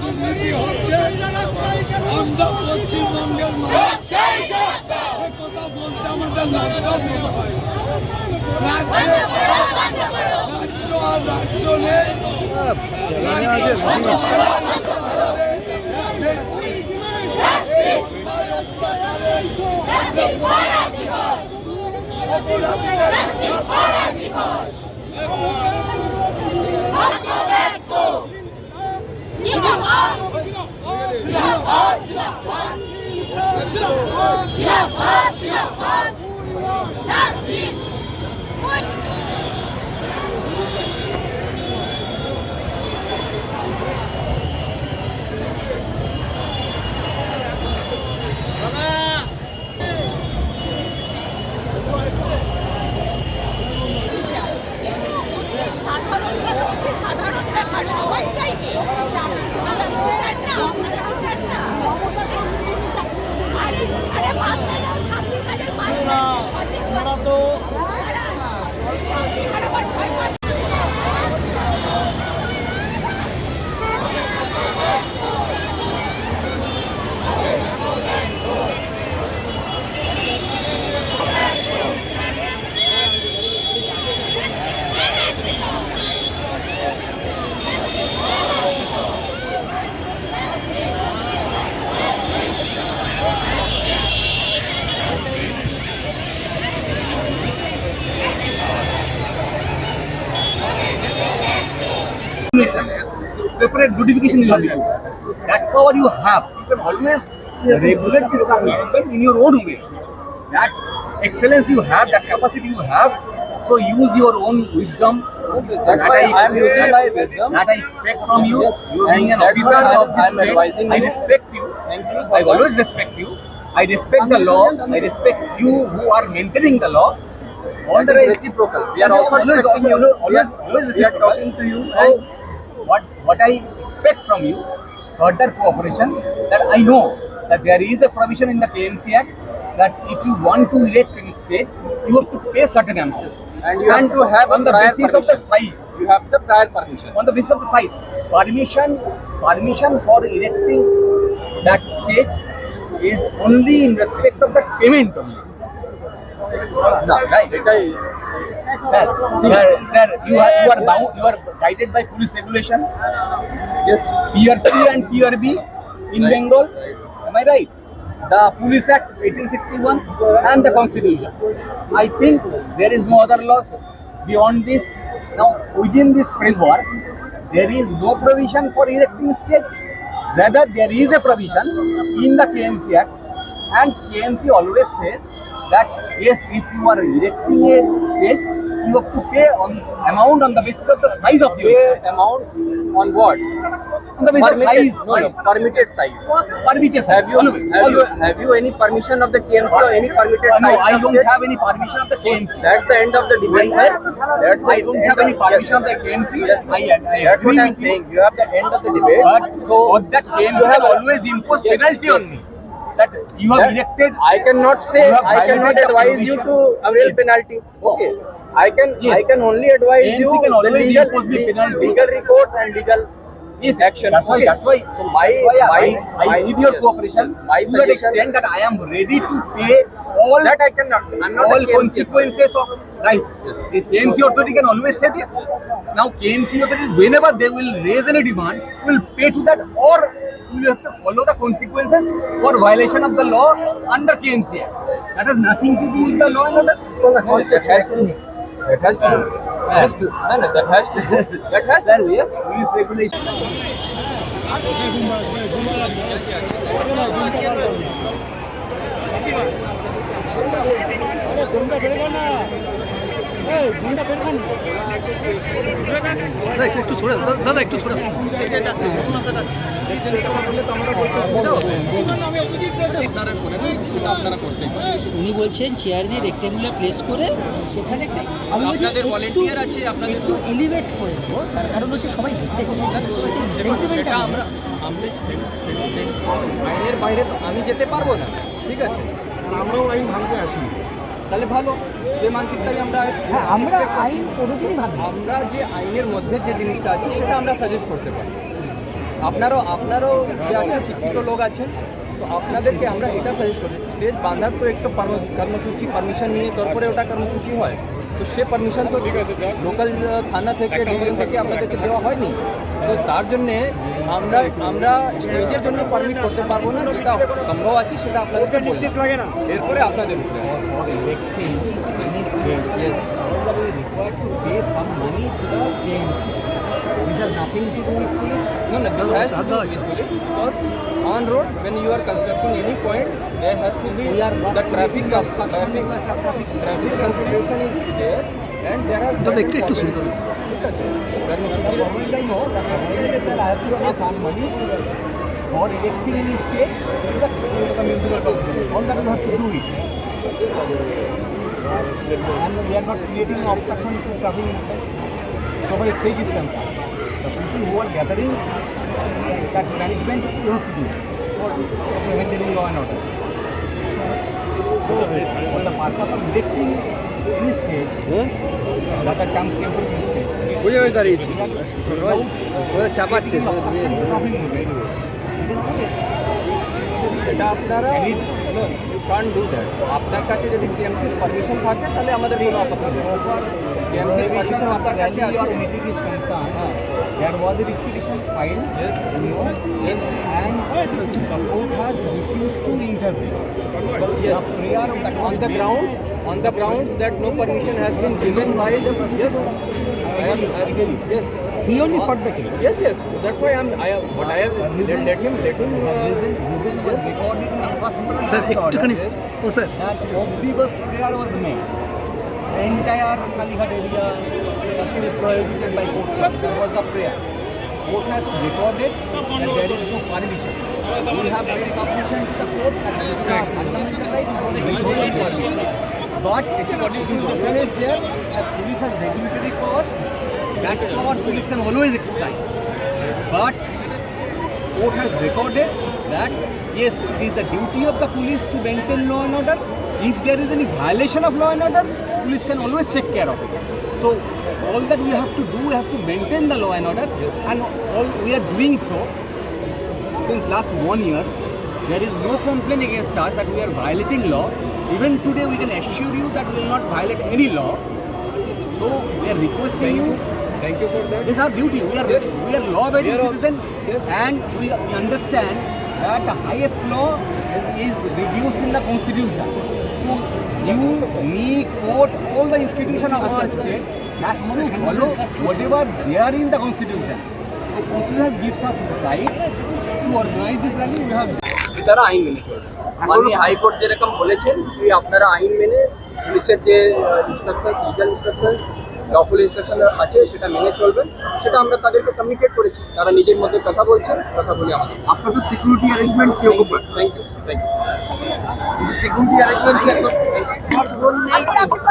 দুর্নীতি হচ্ছে আমরা পশ্চিমবঙ্গের মানুষ কথা বলতে আমাদের লজ্জা মনে হয়। রাজ্য আর রাজ্য নেই, separate notification will be. That power you have. You can always regulate this happen in your own way. That excellence you have, that capacity you have. So use your own wisdom. That's why I am using my wisdom. That I expect from you. You being an officer of this state, I respect you. Thank you. I always respect you. I respect the law. I respect you who are maintaining the law. All the reciprocal. We are also respecting you. Always We are talking to you. So what I expect from you, further cooperation, that I know that there is a provision in the KMC Act that if you want to erect any stage, you have to pay certain amounts. And you have to have on the basis of the size. You have the prior permission. On the basis of the size. Permission for erecting that stage is only in respect of the payment only. No, Right. Sir, you are bound, you are guided by police regulation. Yes. PRC and PRB in Bengal. Am I right? The Police Act 1861 and the Constitution. I think there is no other laws beyond this. Now, within this framework, there is no provision for erecting stage. Rather, there is a provision in the KMC Act, and KMC always says that yes, if you are erecting a stage, you have to pay on amount on the basis of the size of your Pay amount on what? on the basis of size. No, permitted size. Permitted size. Have you any permission of the KMC or any permitted size? No, I of don't stage? have any permission of the KMC. That's the end of the I debate, said, sir. That's the I don't end have any permission of the KMC. Yes, I that's agree what I'm with you. saying. You have the end of the debate. But that KMC have always imposed Yes, penalty yes. on me. That you have That- erected. I cannot say, You have I cannot violated the advise you to provision. avail Yes. penalty. Okay. Yes. I can only advise KMC you can the always impose me penalty. legal recourse and legal Yes, action. That's why. Okay. That's why. So my I need your yes. cooperation My to that suggestion- extent that I am ready to pay all That I cannot. I'm not all a KMC. consequences of right. This KMC authority can always say this. Now KMC authorities, whenever they will raise any demand, will pay to that, or you have to follow the consequences for violation of the law under KMC Act. That has nothing to do with the law and order. That has to. That has to. Has to. No, that has to. That has to. Yes. Police regulation. উনি বলছেন chair দিয়ে rectangular place করে সেখানে একটা আমি বলছি আপনাদের volunteer আছে, আপনাদের- একটু এলিভেট করে দেবো, তার কারণ হচ্ছে সবাই দেখতে চাই সেটা আমরা আইনের বাইরে তো আমি যেতে পারবো না, ঠিক আছে? আমরাও আইন ভাঙতে আসি। তাহলে ভালো, সে মানসিকতাই আমরা হ্যাঁ, আমরা আইন কোনোদিনই ভাবি না। আমরা যে আইনের মধ্যে যে জিনিসটা আছে সেটা আমরা সাজেস্ট করতে পারি। আপনারও যে আছে শিক্ষিত লোক আছেন, তো আপনাদেরকে আমরা এটা সাজেস্ট করি, স্টেজ বাঁধার তো একটা কর্মসূচি পারমিশন নিয়ে তারপরে ওটা কর্মসূচি হয়, তো সে পারমিশন তো লোকাল থানা থেকে ডিভিশন থেকে আপনাদেরকে দেওয়া হয়নি। তো তার জন্যে আমরা স্টেজের জন্য পারমিট করতে পারবো না, যেটা সম্ভব আছে সেটা আপনাদেরকে বলতে লাগে না, এরপরে আপনাদের উপরে Yes. required to pay some money to the KMC. This has nothing to do with police. No, this has to do with police, because on road when you are constructing any point, there has to be We are not the traffic obstruction, traffic consideration is there, and there are certain policies. ঠিক আছে, কর্মসূচির I know that I have to pay some money for erecting any stage to the municipal corporation. All that we have to do it. And we are not creating an obstruction to traffic so far as stage is concerned. The people who are gathering, that management you have to do for maintaining law and order. So, for the purpose of erecting any stage, that are temporary stage, বুঝে হয়ে দাঁড়িয়েছি ওরা চাপাচ্ছে সেটা আপনারা কান do that. আপনার কাছে যদি টিএমসির পারমিশন থাকে তাহলে আমাদের কোনো আপত্তি নেই। টিএমসির পারমিশন আপনার কাছে rally or আছে। meeting is concerned, there was a requisition filed, Yes. Yes. and the court has refused to intervene. Yes. The prayer of the On the grounds that no permission has been given by the yes. I am asking yes. He only fought the case. Yes, yes. That's why but I have let him reason was recorded in the first Sir, order Yes. that omnibus prayer was made. The entire Kalighat area was prohibited by court. That was the prayer. Court has recorded that there is no permission. We have made submission to the court that this is our fundamental right. We don't need permission. But the question is there that police has regulatory power. That power police can always exercise. But court has recorded that yes, it is the duty of the police to maintain law and order. If there is any violation of law and order, police can always take care of it. So all that we have to do, we have to maintain the law and order, and all we are doing so since last 1 year. There is no complaint against us that we are violating law. Even today, we can assure you that we will not violate any law. So we are requesting you. Thank you for that. This is our duty. We are law-abiding We are also- citizen, yes. and we understand that the highest law is reduced in the constitution. So you, me, court, all the institution of our state has to follow whatever there in the constitution. So constitution gives us the right to organize this rally. We have তারা আইন মেনে চলবে। মাননীয় high court যেরকম বলেছেন যে আপনারা আইন মেনে পুলিশের যে instructions, legal instructions, lawful instruction আছে সেটা মেনে চলবেন, সেটা আমরা তাদেরকে কমিউনিকেট করেছি। তারা নিজের মধ্যে কথা বলছেন, কথা বলে আমাদের। আপনাদের সিকিউরিটি অ্যারেঞ্জমেন্ট কিরকম? Thank you. সিকিউরিটি অ্যারেঞ্জমেন্ট কি একদম থ্যাংক ইউ।